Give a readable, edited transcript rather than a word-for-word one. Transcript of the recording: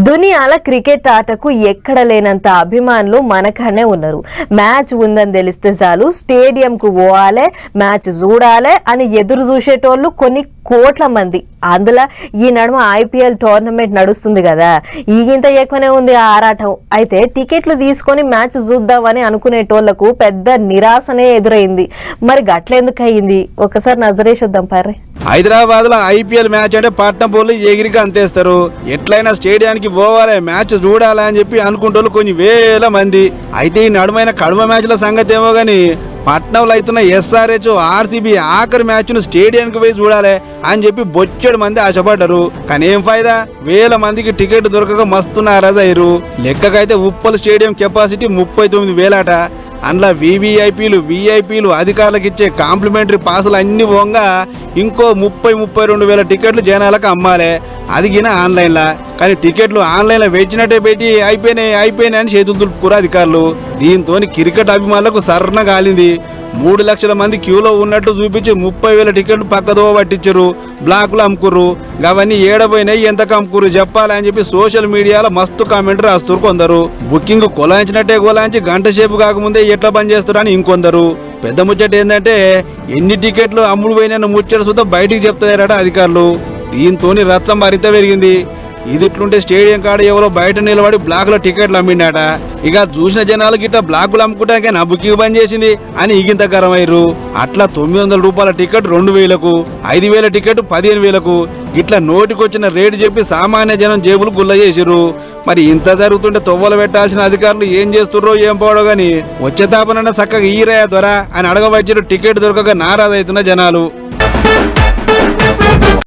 దునియాల cricket ఆటకు ఎక్కడ లేనంత అభిమానులు మనకనే ఉన్నారు. మ్యాచ్ ఉందని తెలిస్తే చాలు స్టేడియంకు పోవాలే, మ్యాచ్ చూడాలే అని ఎదురు చూసేటోళ్ళు కొన్ని కోట్ల మంది. అందులో ఈ నడుమ IPL టోర్నమెంట్ నడుస్తుంది కదా, ఈగింత ఎక్కువనే ఉంది ఆ ఆరాటం. అయితే టికెట్లు తీసుకొని మ్యాచ్ చూద్దామని అనుకునేటోళ్లకు పెద్ద నిరాశనే ఎదురైంది. మరి గట్లెందుకు అయ్యింది ఒకసారి నజరేసొద్దాం పర్రే. హైదరాబాద్ లో IPL మ్యాచ్ అంటే పట్నం పోలు ఎగిరికి అంతేస్తారు. ఎట్లయినా స్టేడియానికి పోవాలి, మ్యాచ్ చూడాలి అని చెప్పి అనుకుంటోళ్ళు కొన్ని వేల మంది. అయితే ఈ నడుమైన కడుమ మ్యాచ్ల సంగతి ఏమో గాని పట్నంలో అవుతున్న SRH RCB ఆఖరి మ్యాచ్ ను స్టేడియానికి పోయి చూడాలి అని చెప్పి బొచ్చెడు మంది ఆశపడ్డారు. కానీ ఏం ఫైదా, వేల మందికి టికెట్ దొరకక మస్తు నారాజయ్యారు. లెక్కకైతే ఉప్పల్ స్టేడియం కెపాసిటీ 39,000 అట. అందులో VVIPలు VIPలు అధికారులకు ఇచ్చే కాంప్లిమెంటరీ పాసులు అన్ని పోగా ఇంకో 32,000 టికెట్లు జనాలకు అమ్మాలి, అది గిన ఆన్లైన్లా. కానీ టికెట్లు ఆన్లైన్లో వెచ్చినట్టే పెట్టి అయిపోయినాయి అని చేతులు దులుపుకురు అధికారులు. దీంతో క్రికెట్ అభిమానులకు సర్ణ కాలింది. 3 లక్షల మంది క్యూలో ఉన్నట్టు చూపించి 30,000 టికెట్లు పక్కదో పట్టించారు, బ్లాక్లు అమ్ముకుర్రు. అవన్నీ ఏడపోయినాయి, ఎంతకు అమ్ముకుర్రు చెప్పాలని చెప్పి సోషల్ మీడియాలో మస్తు కామెంట్ రాస్తారు కొందరు. బుకింగ్ కొలాయించినట్టే కొలాయించి గంట సేపు కాకముందే ఎట్లా బంద్ చేస్తారని ఇంకొందరు. పెద్ద ముచ్చట ఏంటంటే ఎన్ని టికెట్లు అమ్ముడు పోయిన ముచ్చట సుతా బయటికి చెప్తారట అధికారులు. దీంతో రచ్చం మరింత పెరిగింది. ఇది ఇట్లుంటే స్టేడియం కాడ ఎవరో బయట నిలబడి బ్లాక్లో టికెట్లు అమ్మిండట. ఇక చూసిన జనాలు గిట్ట బ్లాక్లు అమ్ముకుంటాకే నా బుకింగ్ బంద్ చేసింది అని ఈగింత గరమయ్యారు. అట్లా 900 రూపాయల టికెట్ 2,000కు, 5,000 టికెట్ 15,000కు ఇట్లా నోటికొచ్చిన రేటు చెప్పి సామాన్య జనం జేబులు గుల్ల చేసిర్రు. మరి ఇంత జరుగుతుంటే తొవ్వలు పెట్టాల్సిన అధికారులు ఏం చేస్తుర్రో ఏం పోవడో గాని వచ్చే తాపనన్నా చక్కగా ఈరయ్య దొర అని అడగవచ్చారు. టికెట్ దొరకక నారాజవుతున్న జనాలు.